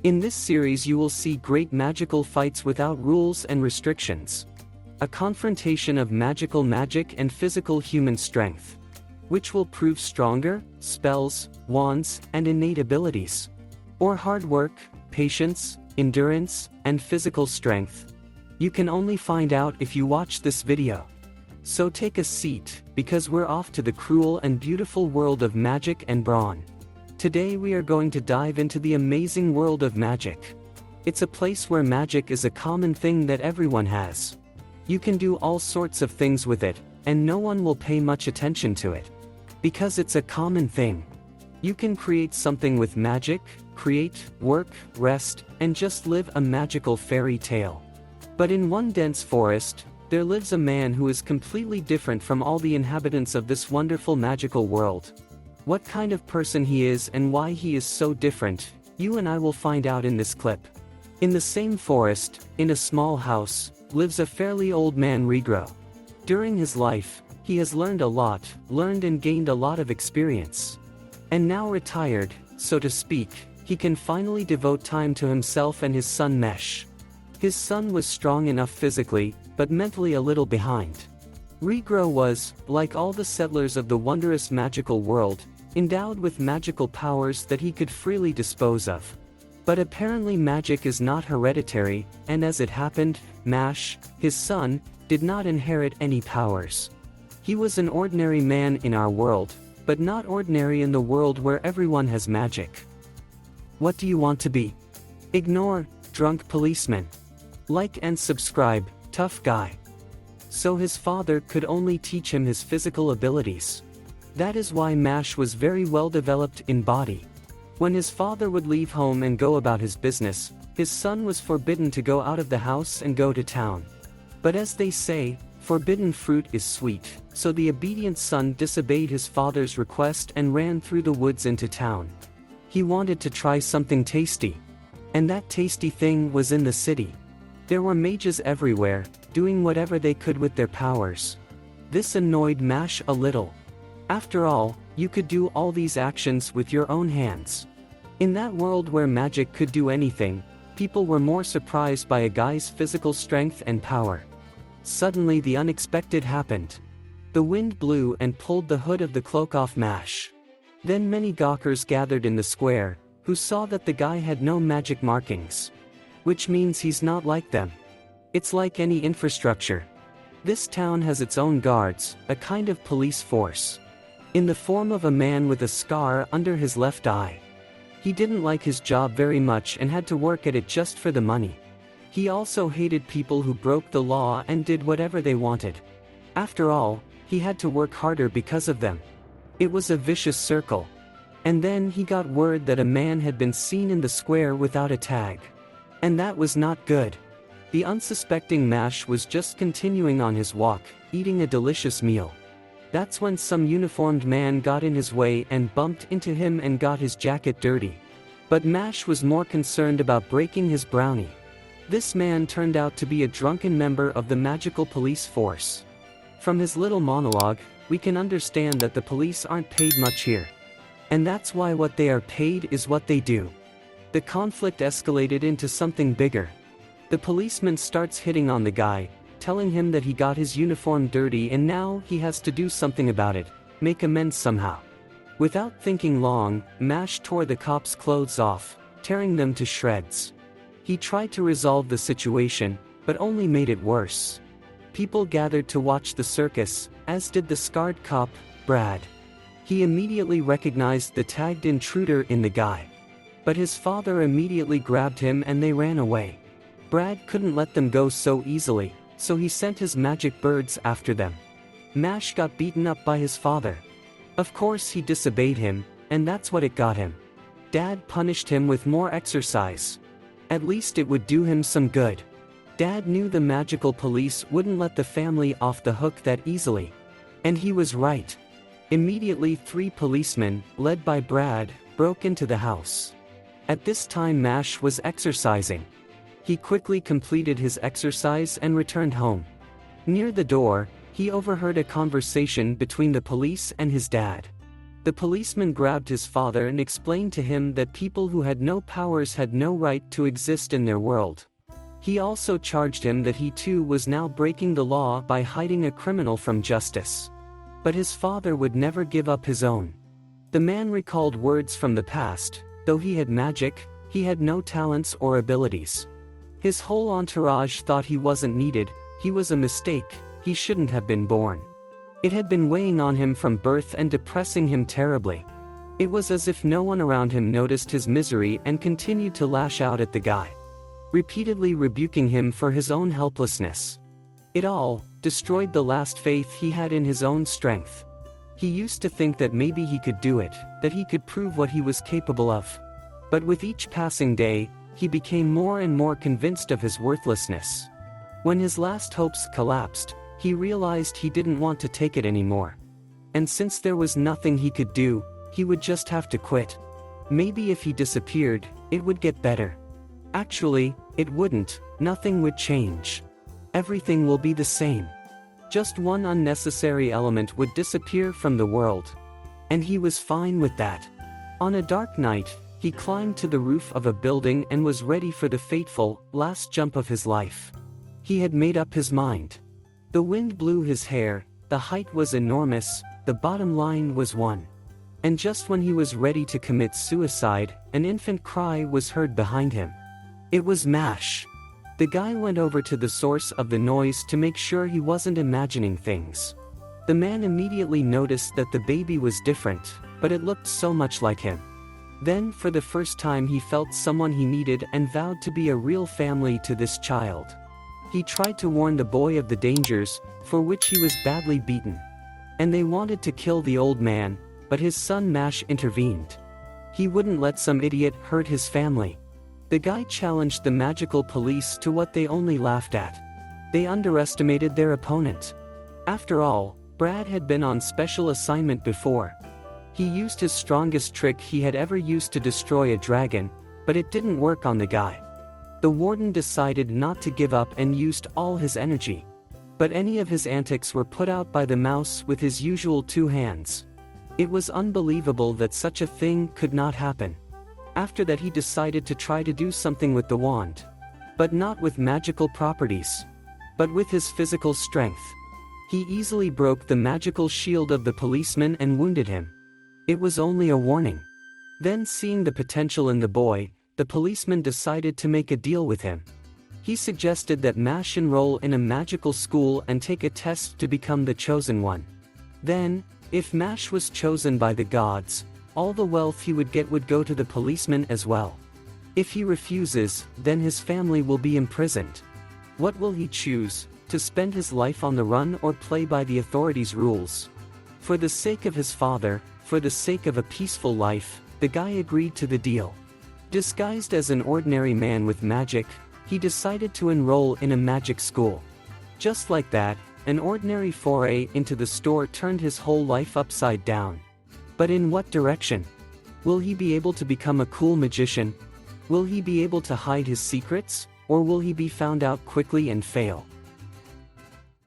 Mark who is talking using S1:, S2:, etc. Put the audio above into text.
S1: In this series you will see great magical fights without rules and restrictions. A confrontation of magical magic and physical human strength. Which will prove stronger, spells, wands, and innate abilities? Or hard work, patience, endurance, and physical strength? You can only find out if you watch this video. So take a seat, because we're off to the cruel and beautiful world of magic and brawn. Today we are going to dive into the amazing world of magic. It's a place where magic is a common thing that everyone has. You can do all sorts of things with it, and no one will pay much attention to it. Because it's a common thing. You can create something with magic, create, work, rest, and just live a magical fairy tale. But in one dense forest, there lives a man who is completely different from all the inhabitants of this wonderful magical world. What kind of person he is and why he is so different, you and I will find out in this clip. In the same forest, in a small house, lives a fairly old man Regro. During his life, he has learned and gained a lot of experience. And now retired, so to speak, he can finally devote time to himself and his son Mesh. His son was strong enough physically, but mentally a little behind. Regro was, like all the settlers of the wondrous magical world, endowed with magical powers that he could freely dispose of. But apparently magic is not hereditary, and as it happened, Mash, his son, did not inherit any powers. He was an ordinary man in our world, but not ordinary in the world where everyone has magic. What do you want to be? Ignore, drunk policeman. Like and subscribe, tough guy. So his father could only teach him his physical abilities. That is why Mash was very well developed in body. When his father would leave home and go about his business, his son was forbidden to go out of the house and go to town. But as they say, forbidden fruit is sweet, so the obedient son disobeyed his father's request and ran through the woods into town. He wanted to try something tasty. And that tasty thing was in the city. There were mages everywhere, doing whatever they could with their powers. This annoyed Mash a little. After all, you could do all these actions with your own hands. In that world where magic could do anything, people were more surprised by a guy's physical strength and power. Suddenly the unexpected happened. The wind blew and pulled the hood of the cloak off Mash. Then many gawkers gathered in the square, who saw that the guy had no magic markings. Which means he's not like them. It's like any infrastructure. This town has its own guards, a kind of police force. In the form of a man with a scar under his left eye. He didn't like his job very much and had to work at it just for the money. He also hated people who broke the law and did whatever they wanted. After all, he had to work harder because of them. It was a vicious circle. And then he got word that a man had been seen in the square without a tag. And that was not good. The unsuspecting Mash was just continuing on his walk, eating a delicious meal. That's when some uniformed man got in his way and bumped into him and got his jacket dirty. But Mash was more concerned about breaking his brownie. This man turned out to be a drunken member of the magical police force. From his little monologue, we can understand that the police aren't paid much here. And that's why what they are paid is what they do. The conflict escalated into something bigger. The policeman starts hitting on the guy, telling him that he got his uniform dirty and now he has to do something about it, make amends somehow. Without thinking long, Mash tore the cop's clothes off, tearing them to shreds. He tried to resolve the situation, but only made it worse. People gathered to watch the circus, as did the scarred cop, Brad. He immediately recognized the tagged intruder in the guy. But his father immediately grabbed him and they ran away. Brad couldn't let them go so easily, so he sent his magic birds after them. Mash got beaten up by his father. Of course he disobeyed him, and that's what it got him. Dad punished him with more exercise. At least it would do him some good. Dad knew the magical police wouldn't let the family off the hook that easily. And he was right. Immediately 3 policemen, led by Brad, broke into the house. At this time Mash was exercising. He quickly completed his exercise and returned home. Near the door, he overheard a conversation between the police and his dad. The policeman grabbed his father and explained to him that people who had no powers had no right to exist in their world. He also charged him that he too was now breaking the law by hiding a criminal from justice. But his father would never give up his own. The man recalled words from the past: though he had magic, he had no talents or abilities. His whole entourage thought he wasn't needed, he was a mistake, he shouldn't have been born. It had been weighing on him from birth and depressing him terribly. It was as if no one around him noticed his misery and continued to lash out at the guy, repeatedly rebuking him for his own helplessness. It all destroyed the last faith he had in his own strength. He used to think that maybe he could do it, that he could prove what he was capable of. But with each passing day, he became more and more convinced of his worthlessness. When his last hopes collapsed, he realized he didn't want to take it anymore. And since there was nothing he could do, he would just have to quit. Maybe if he disappeared, it would get better. Actually, it wouldn't. Nothing would change. Everything will be the same. Just one unnecessary element would disappear from the world. And he was fine with that. On a dark night, he climbed to the roof of a building and was ready for the fateful, last jump of his life. He had made up his mind. The wind blew his hair, the height was enormous, the bottom line was one. And just when he was ready to commit suicide, an infant cry was heard behind him. It was Mash. The guy went over to the source of the noise to make sure he wasn't imagining things. The man immediately noticed that the baby was different, but it looked so much like him. Then, for the first time, he felt someone he needed and vowed to be a real family to this child. He tried to warn the boy of the dangers, for which he was badly beaten. And they wanted to kill the old man, but his son Mash intervened. He wouldn't let some idiot hurt his family. The guy challenged the magical police to what they only laughed at. They underestimated their opponent. After all, Brad had been on special assignment before. He used his strongest trick he had ever used to destroy a dragon, but it didn't work on the guy. The warden decided not to give up and used all his energy. But any of his antics were put out by the mouse with his usual 2 hands. It was unbelievable that such a thing could not happen. After that, he decided to try to do something with the wand. But not with magical properties, but with his physical strength. He easily broke the magical shield of the policeman and wounded him. It was only a warning. Then, seeing the potential in the boy, the policeman decided to make a deal with him. He suggested that Mash enroll in a magical school and take a test to become the chosen one. Then, if Mash was chosen by the gods, all the wealth he would get would go to the policeman as well. If he refuses, then his family will be imprisoned. What will he choose, to spend his life on the run or play by the authorities' rules? For the sake of his father, for the sake of a peaceful life, the guy agreed to the deal. Disguised as an ordinary man with magic, he decided to enroll in a magic school. Just like that, an ordinary foray into the store turned his whole life upside down. But in what direction? Will he be able to become a cool magician? Will he be able to hide his secrets, or will he be found out quickly and fail?